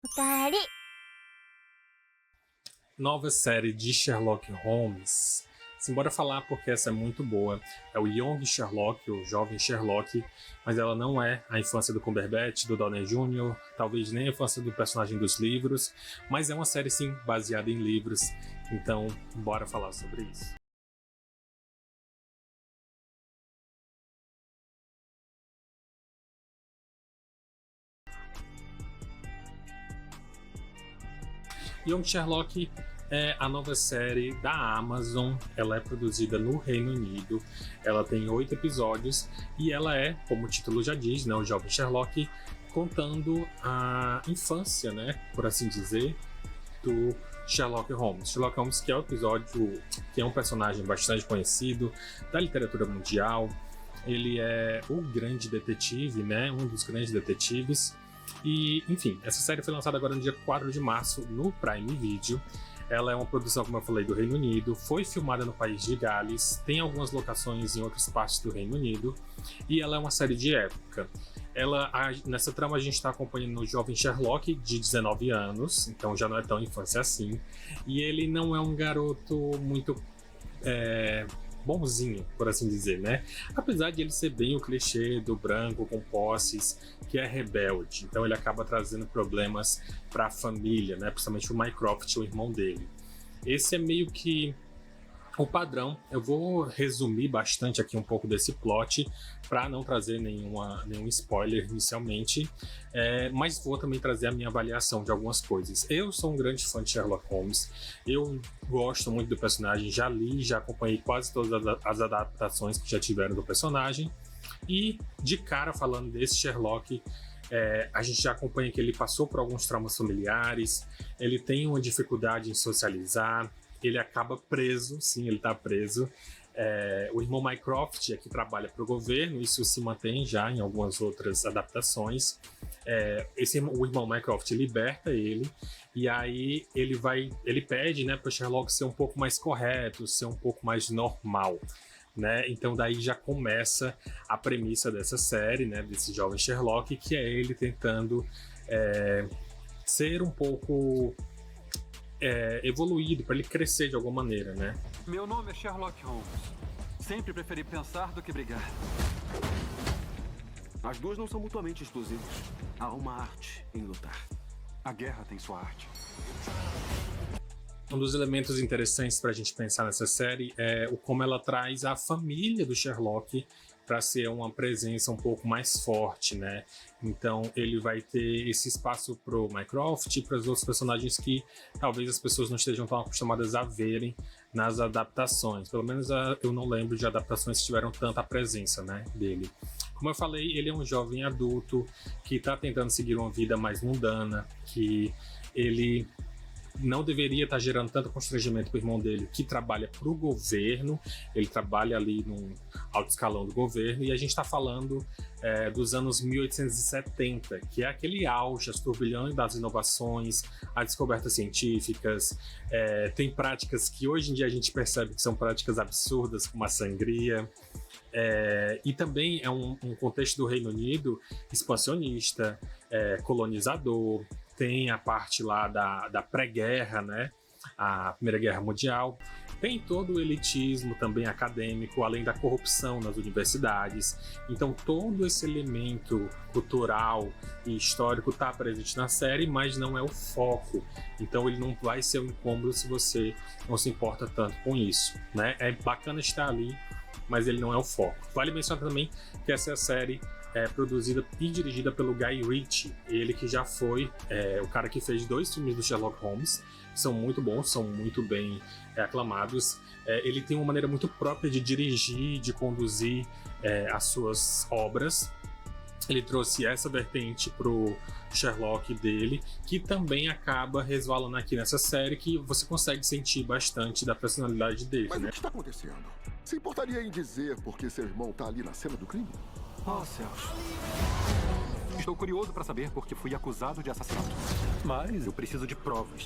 おかえり。Nova série de Sherlock Holmes. Simbora falar porque essa é muito boa. É o Young Sherlock, o jovem Sherlock, mas ela não é a infância do Cumberbatch, do Downey Jr., talvez nem a infância do personagem dos livros, mas é uma série sim baseada em livros. Então, bora falar sobre isso. Young Sherlock é a nova série da Amazon. Ela é produzida no Reino Unido. Ela tem 8 episódios e ela é, como o título já diz, né, o jovem Sherlock contando a infância, né, por assim dizer, do Sherlock Holmes. Sherlock Holmes, que é o episódio que é um personagem bastante conhecido da literatura mundial. Ele é o grande detetive, né, um dos grandes detetives. E, enfim, essa série foi lançada agora no dia 4 de março no Prime Video. Ela é uma produção, como eu falei, do Reino Unido, foi filmada no país de Gales, tem algumas locações em outras partes do Reino Unido, e ela é uma série de época. Nessa trama a gente está acompanhando o jovem Sherlock, de 19 anos, então já não é tão infância assim, e ele não é um garoto muito bonzinho, por assim dizer, né? Apesar de ele ser bem o clichê do branco com posses, que é rebelde, então ele acaba trazendo problemas para a família, né? Principalmente o Mycroft, o irmão dele. Esse é meio que o padrão. Eu vou resumir bastante aqui um pouco desse plot para não trazer nenhum spoiler inicialmente, mas vou também trazer a minha avaliação de algumas coisas. Eu sou um grande fã de Sherlock Holmes, eu gosto muito do personagem, já li, já acompanhei quase todas as adaptações que já tiveram do personagem, e de cara falando desse Sherlock, a gente já acompanha que ele passou por alguns traumas familiares, ele tem uma dificuldade em socializar, ele acaba preso, sim, ele está preso. O irmão Mycroft é que trabalha para o governo, isso se mantém já em algumas outras adaptações. O irmão Mycroft liberta ele, e aí ele pede, né, para Sherlock ser um pouco mais correto, ser um pouco mais normal. Né? Então daí já começa a premissa dessa série, né, desse jovem Sherlock, que é ele tentando ser um pouco evoluído, para ele crescer de alguma maneira, né? Meu nome é Sherlock Holmes. Sempre preferi pensar do que brigar. As duas não são mutuamente exclusivas. Há uma arte em lutar. A guerra tem sua arte. Um dos elementos interessantes para a gente pensar nessa série é como ela traz a família do Sherlock para ser uma presença um pouco mais forte, né? Então ele vai ter esse espaço pro Mycroft e para os outros personagens que talvez as pessoas não estejam tão acostumadas a verem nas adaptações. Pelo menos eu não lembro de adaptações que tiveram tanta presença, né, dele. Como eu falei, ele é um jovem adulto que está tentando seguir uma vida mais mundana, que ele não deveria estar gerando tanto constrangimento para o irmão dele, que trabalha para o governo, ele trabalha ali num alto escalão do governo, e a gente está falando dos anos 1870, que é aquele auge, as turbilhões das inovações, as descobertas científicas, tem práticas que hoje em dia a gente percebe que são práticas absurdas, como a sangria, e também é um contexto do Reino Unido expansionista, colonizador. Tem a parte lá da pré-guerra, né? A Primeira Guerra Mundial. Tem todo o elitismo também acadêmico, além da corrupção nas universidades. Então todo esse elemento cultural e histórico está presente na série, mas não é o foco. Então ele não vai ser um incômodo se você não se importa tanto com isso, né? É bacana estar ali, mas ele não é o foco. Vale mencionar também que essa série produzida e dirigida pelo Guy Ritchie, ele que já foi o cara que fez 2 filmes do Sherlock Holmes, que são muito bons, são muito bem aclamados. Ele tem uma maneira muito própria de dirigir, de conduzir as suas obras. Ele trouxe essa vertente pro Sherlock dele, que também acaba resvalando aqui nessa série, que você consegue sentir bastante da personalidade dele, Mas né? o que está acontecendo? Se importaria em dizer por que seu irmão está ali na cena do crime? Oh, céus. Estou curioso para saber por que fui acusado de assassinato. Mas eu preciso de provas.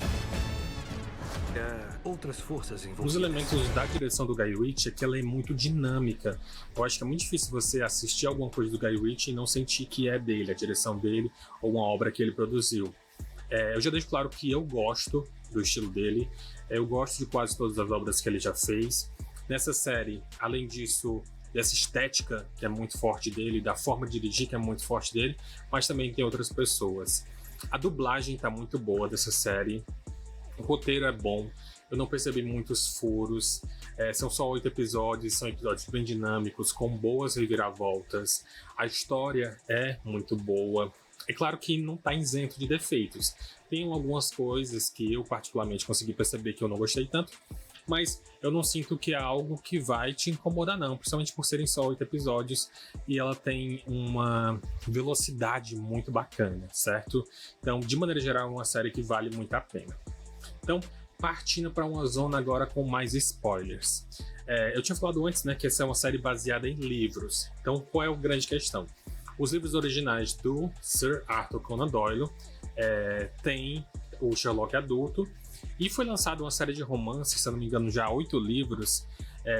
Outras forças Um dos envolvidas. elementos da direção do Guy Ritchie é que ela é muito dinâmica. Eu acho que é muito difícil você assistir alguma coisa do Guy Ritchie e não sentir que é dele, a direção dele ou uma obra que ele produziu. Eu já deixo claro que eu gosto do estilo dele, eu gosto de quase todas as obras que ele já fez. Nessa série, além disso, dessa estética que é muito forte dele, da forma de dirigir que é muito forte dele, mas também tem outras pessoas. A dublagem tá muito boa dessa série, o roteiro é bom, eu não percebi muitos furos, são só 8 episódios, são episódios bem dinâmicos, com boas reviravoltas, a história é muito boa. É claro que não está isento de defeitos, tem algumas coisas que eu particularmente consegui perceber que eu não gostei tanto, mas eu não sinto que é algo que vai te incomodar não, principalmente por serem só 8 episódios e ela tem uma velocidade muito bacana, certo? Então, de maneira geral, é uma série que vale muito a pena. Então, partindo para uma zona agora com mais spoilers. Eu tinha falado antes, né, que essa é uma série baseada em livros. Então, qual é a grande questão? Os livros originais do Sir Arthur Conan Doyle tem o Sherlock adulto e foi lançada uma série de romances, se eu não me engano, já 8 livros,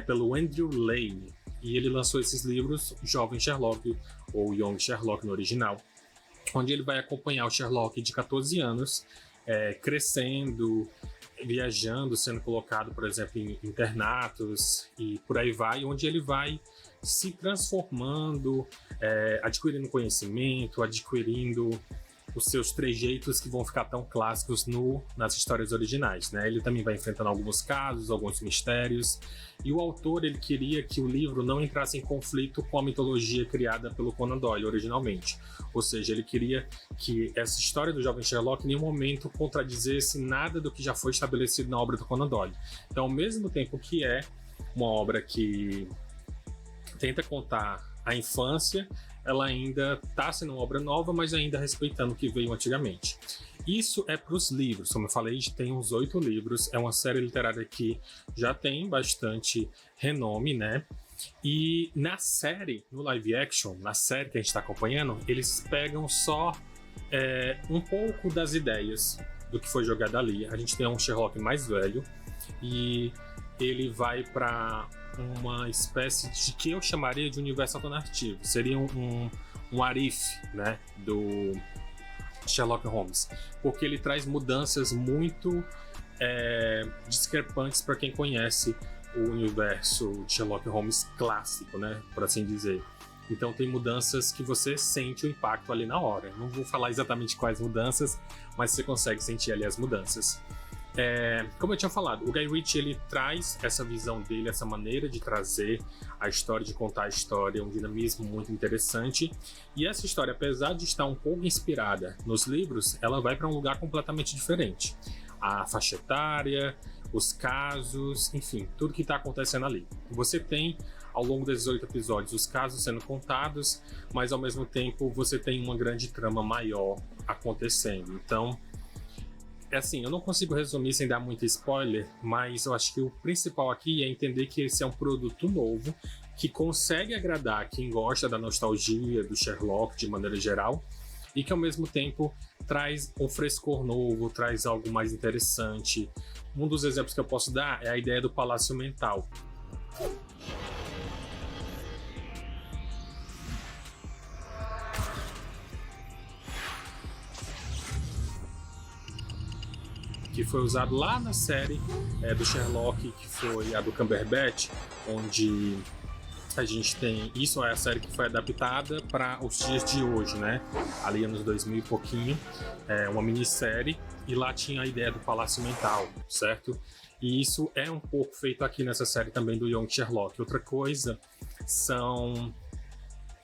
pelo Andrew Lane. E ele lançou esses livros, Jovem Sherlock, ou Young Sherlock no original, onde ele vai acompanhar o Sherlock de 14 anos, crescendo, viajando, sendo colocado, por exemplo, em internatos e por aí vai, onde ele vai se transformando, adquirindo conhecimento, adquirindo os seus trejeitos que vão ficar tão clássicos nas histórias originais, né? Ele também vai enfrentando alguns casos, alguns mistérios, e o autor ele queria que o livro não entrasse em conflito com a mitologia criada pelo Conan Doyle originalmente, ou seja, ele queria que essa história do jovem Sherlock em nenhum momento contradizesse nada do que já foi estabelecido na obra do Conan Doyle. Então, ao mesmo tempo que é uma obra que tenta contar a infância, ela ainda está sendo uma obra nova, mas ainda respeitando o que veio antigamente. Isso é para os livros, como eu falei, tem uns 8 livros, é uma série literária que já tem bastante renome, né? E na série, no live action, na série que a gente está acompanhando, eles pegam só um pouco das ideias do que foi jogado ali. A gente tem um Sherlock mais velho e ele vai para uma espécie de que eu chamaria de universo alternativo. Seria um Arif, né, do Sherlock Holmes, porque ele traz mudanças muito discrepantes para quem conhece o universo de Sherlock Holmes clássico, né, por assim dizer. Então tem mudanças que você sente o impacto ali na hora. Não vou falar exatamente quais mudanças, mas você consegue sentir ali as mudanças. Como eu tinha falado, o Guy Ritchie ele traz essa visão dele, essa maneira de trazer a história, de contar a história, um dinamismo muito interessante. E essa história, apesar de estar um pouco inspirada nos livros, ela vai para um lugar completamente diferente. A faixa etária, os casos, enfim, tudo que está acontecendo ali. Você tem, ao longo desses 8 episódios, os casos sendo contados, mas ao mesmo tempo você tem uma grande trama maior acontecendo. Então, assim, eu não consigo resumir sem dar muito spoiler, mas eu acho que o principal aqui é entender que esse é um produto novo, que consegue agradar quem gosta da nostalgia, do Sherlock de maneira geral, e que ao mesmo tempo traz um frescor novo, traz algo mais interessante. Um dos exemplos que eu posso dar é a ideia do Palácio Mental. Que foi usado lá na série do Sherlock, que foi a do Cumberbatch, onde a gente tem... Isso é a série que foi adaptada para os dias de hoje, né? Ali anos 2000 e pouquinho, uma minissérie, e lá tinha a ideia do Palácio Mental, certo? E isso é um pouco feito aqui nessa série também do Young Sherlock. Outra coisa são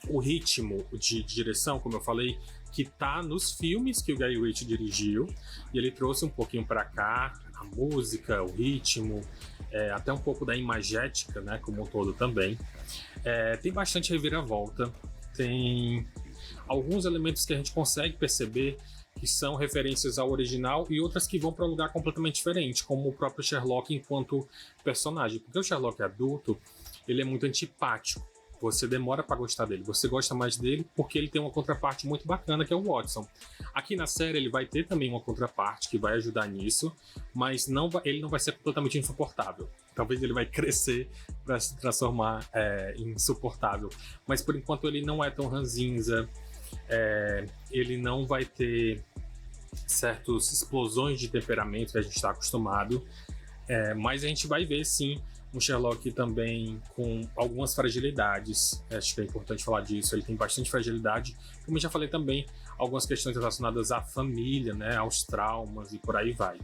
o ritmo de direção, como eu falei, que tá nos filmes que o Guy Ritchie dirigiu, e ele trouxe um pouquinho para cá, a música, o ritmo, até um pouco da imagética, né, como um todo também. Tem bastante reviravolta, tem alguns elementos que a gente consegue perceber que são referências ao original e outras que vão para um lugar completamente diferente, como o próprio Sherlock enquanto personagem, porque o Sherlock adulto, ele é muito antipático. Você demora para gostar dele, você gosta mais dele porque ele tem uma contraparte muito bacana, que é o Watson. Aqui na série ele vai ter também uma contraparte que vai ajudar nisso, mas ele não vai ser completamente insuportável. Talvez ele vai crescer para se transformar em insuportável, mas por enquanto ele não é tão ranzinza, ele não vai ter certas explosões de temperamento que a gente está acostumado, mas a gente vai ver sim um Sherlock também com algumas fragilidades. Acho que é importante falar disso. Ele tem bastante fragilidade, como eu já falei também, algumas questões relacionadas à família, né, aos traumas e por aí vai.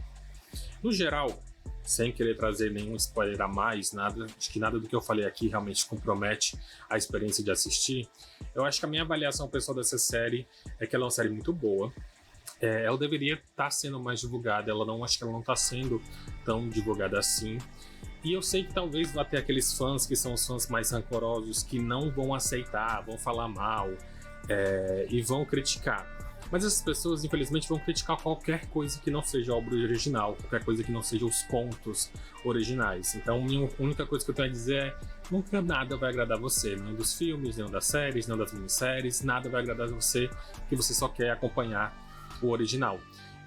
No geral, sem querer trazer nenhum spoiler a mais, acho que nada do que eu falei aqui realmente compromete a experiência de assistir. Eu acho que a minha avaliação pessoal dessa série é que ela é uma série muito boa. Ela deveria estar sendo mais divulgada, acho que ela não está sendo tão divulgada assim. E eu sei que talvez vá ter aqueles fãs que são os fãs mais rancorosos que não vão aceitar, vão falar mal e vão criticar. Mas essas pessoas, infelizmente, vão criticar qualquer coisa que não seja a obra original, qualquer coisa que não seja os contos originais. Então, a única coisa que eu tenho a dizer é: nunca nada vai agradar você, nem dos filmes, nem das séries, nem das minisséries, nada vai agradar você, que você só quer acompanhar o original.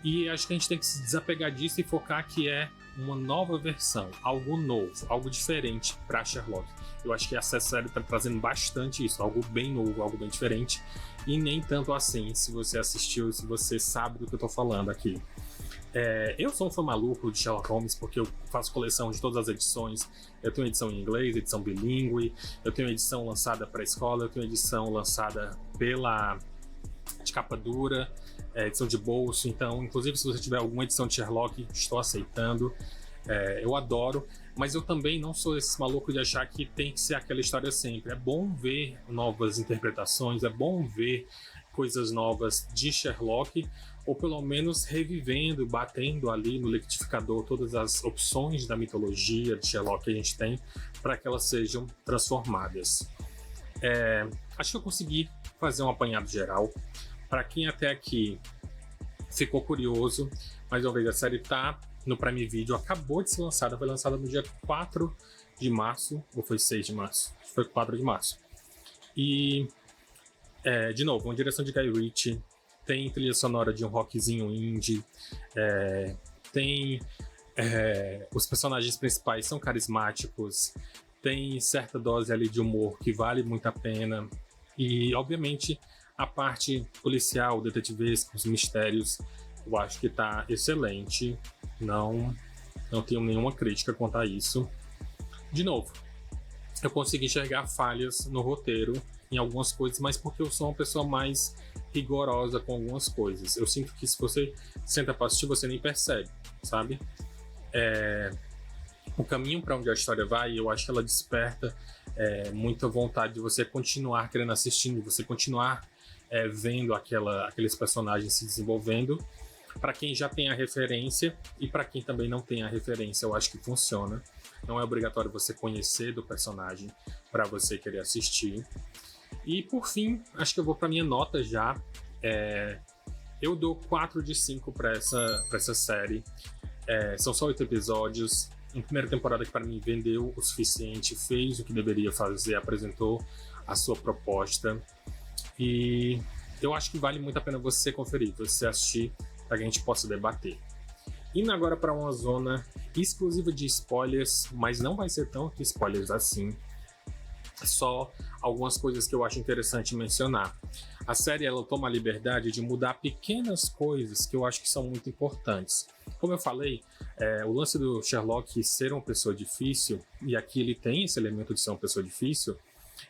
E acho que a gente tem que se desapegar disso e focar que é uma nova versão, algo novo, algo diferente para Sherlock. Eu acho que essa série está trazendo bastante isso, algo bem novo, algo bem diferente, e nem tanto assim, se você assistiu, se você sabe do que eu estou falando aqui. Eu sou um fã maluco de Sherlock Holmes porque eu faço coleção de todas as edições. Eu tenho edição em inglês, edição bilíngue, eu tenho edição lançada para a escola, eu tenho edição lançada de capa dura, edição de bolso. Então, inclusive, se você tiver alguma edição de Sherlock, estou aceitando. Eu adoro, mas eu também não sou esse maluco de achar que tem que ser aquela história sempre. É bom ver novas interpretações, é bom ver coisas novas de Sherlock, ou pelo menos revivendo, batendo ali no liquidificador todas as opções da mitologia de Sherlock que a gente tem, para que elas sejam transformadas. Acho que eu consegui fazer um apanhado geral. Para quem até aqui ficou curioso, mais uma vez, a série tá no Prime Video, acabou de ser lançada, foi lançada no dia 4 de março, ou foi 6 de março? Foi 4 de março. E, de novo, uma direção de Guy Ritchie, tem trilha sonora de um rockzinho indie, os personagens principais são carismáticos, tem certa dose ali de humor que vale muito a pena, e, obviamente, a parte policial, detetivesca, os mistérios, eu acho que tá excelente. Não tenho nenhuma crítica quanto a isso. De novo, eu consegui enxergar falhas no roteiro em algumas coisas, mas porque eu sou uma pessoa mais rigorosa com algumas coisas. Eu sinto que se você senta pra assistir, você nem percebe, sabe? O caminho para onde a história vai, eu acho que ela desperta muita vontade de você continuar querendo assistir, de você continuar vendo aqueles personagens se desenvolvendo. Para quem já tem a referência e para quem também não tem a referência, eu acho que funciona. Não é obrigatório você conhecer do personagem para você querer assistir. E por fim, acho que eu vou para minha nota já. Eu dou 4 de 5 para essa série. São só 8 episódios. Uma primeira temporada que para mim vendeu o suficiente, fez o que deveria fazer, apresentou a sua proposta. E eu acho que vale muito a pena você conferir, você assistir, para que a gente possa debater. Indo agora para uma zona exclusiva de spoilers, mas não vai ser tanto spoilers assim. Só algumas coisas que eu acho interessante mencionar. A série ela toma a liberdade de mudar pequenas coisas que eu acho que são muito importantes. Como eu falei, o lance do Sherlock ser uma pessoa difícil, e aqui ele tem esse elemento de ser uma pessoa difícil,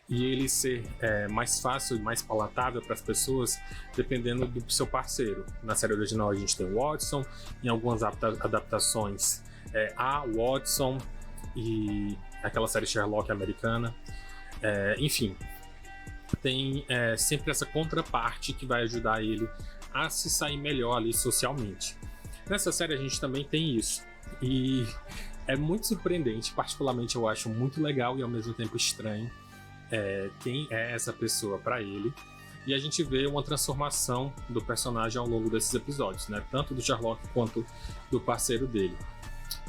e ele ser mais fácil e mais palatável para as pessoas, dependendo do seu parceiro. Na série original a gente tem o Watson, em algumas adaptações a Watson, e aquela série Sherlock americana. Enfim, tem sempre essa contraparte que vai ajudar ele a se sair melhor ali socialmente. Nessa série a gente também tem isso, e é muito surpreendente, particularmente eu acho muito legal e ao mesmo tempo estranho quem é essa pessoa para ele, e a gente vê uma transformação do personagem ao longo desses episódios, né? Tanto do Sherlock quanto do parceiro dele.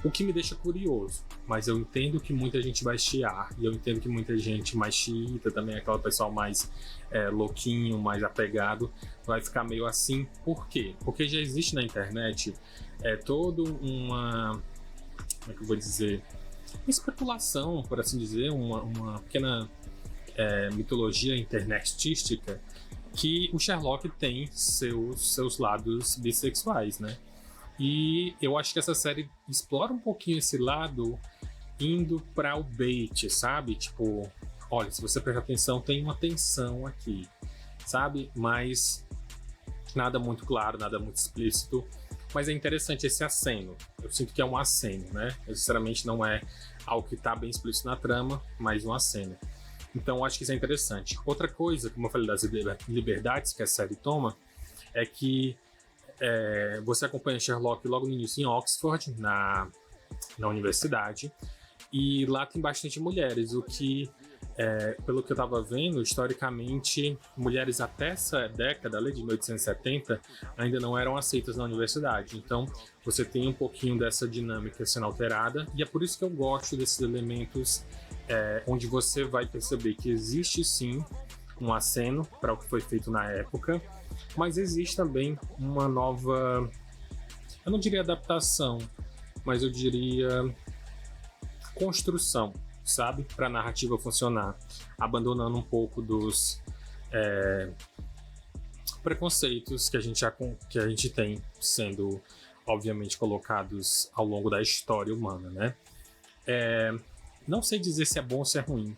O que me deixa curioso, mas eu entendo que muita gente vai chiar, e eu entendo que muita gente mais xiita também, aquela pessoa mais louquinho, mais apegado, vai ficar meio assim. Por quê? Porque já existe na internet toda uma... como é que eu vou dizer? Uma especulação, por assim dizer, uma pequena mitologia internetística que o Sherlock tem seus lados bissexuais, né? E eu acho que essa série explora um pouquinho esse lado indo para o bait, sabe? Tipo, olha, se você prestar atenção, tem uma tensão aqui, sabe? Mas nada muito claro, nada muito explícito. Mas é interessante esse aceno. Eu sinto que é um aceno, né? Sinceramente, não é algo que está bem explícito na trama, mas um aceno. Então, eu acho que isso é interessante. Outra coisa, como eu falei das liberdades que a série toma, é que você acompanha Sherlock logo no início em Oxford, na universidade, e lá tem bastante mulheres, o que, pelo que eu estava vendo, historicamente, mulheres até essa década, ali de 1870, ainda não eram aceitas na universidade. Então, você tem um pouquinho dessa dinâmica sendo alterada, e é por isso que eu gosto desses elementos onde você vai perceber que existe sim um aceno para o que foi feito na época, mas existe também uma nova, eu não diria adaptação, mas eu diria construção, sabe? Para a narrativa funcionar, abandonando um pouco dos preconceitos que a gente tem sendo, obviamente, colocados ao longo da história humana, né? Não sei dizer se é bom ou se é ruim.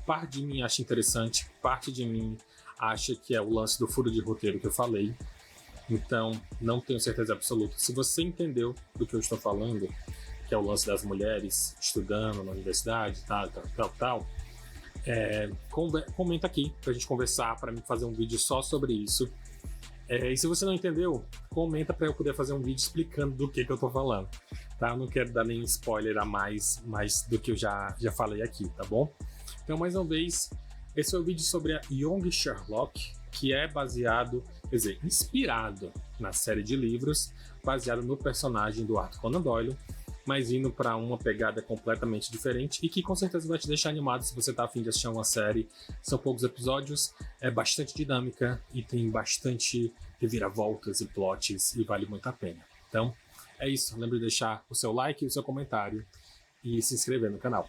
Parte de mim acha interessante, parte de mim acha que é o lance do furo de roteiro que eu falei. Então, não tenho certeza absoluta. Se você entendeu do que eu estou falando, que é o lance das mulheres estudando na universidade, tal, comenta aqui pra gente conversar, para mim fazer um vídeo só sobre isso. E se você não entendeu, comenta para eu poder fazer um vídeo explicando do que eu tô falando, tá? Eu não quero dar nenhum spoiler a mais do que eu já falei aqui, tá bom? Então, mais uma vez, esse é o vídeo sobre a Young Sherlock, que é inspirado na série de livros, baseado no personagem do Arthur Conan Doyle, mas indo para uma pegada completamente diferente e que com certeza vai te deixar animado se você tá a fim de assistir uma série. São poucos episódios, é bastante dinâmica e tem bastante reviravoltas e plots e vale muito a pena. Então, é isso. Lembre de deixar o seu like e o seu comentário e se inscrever no canal.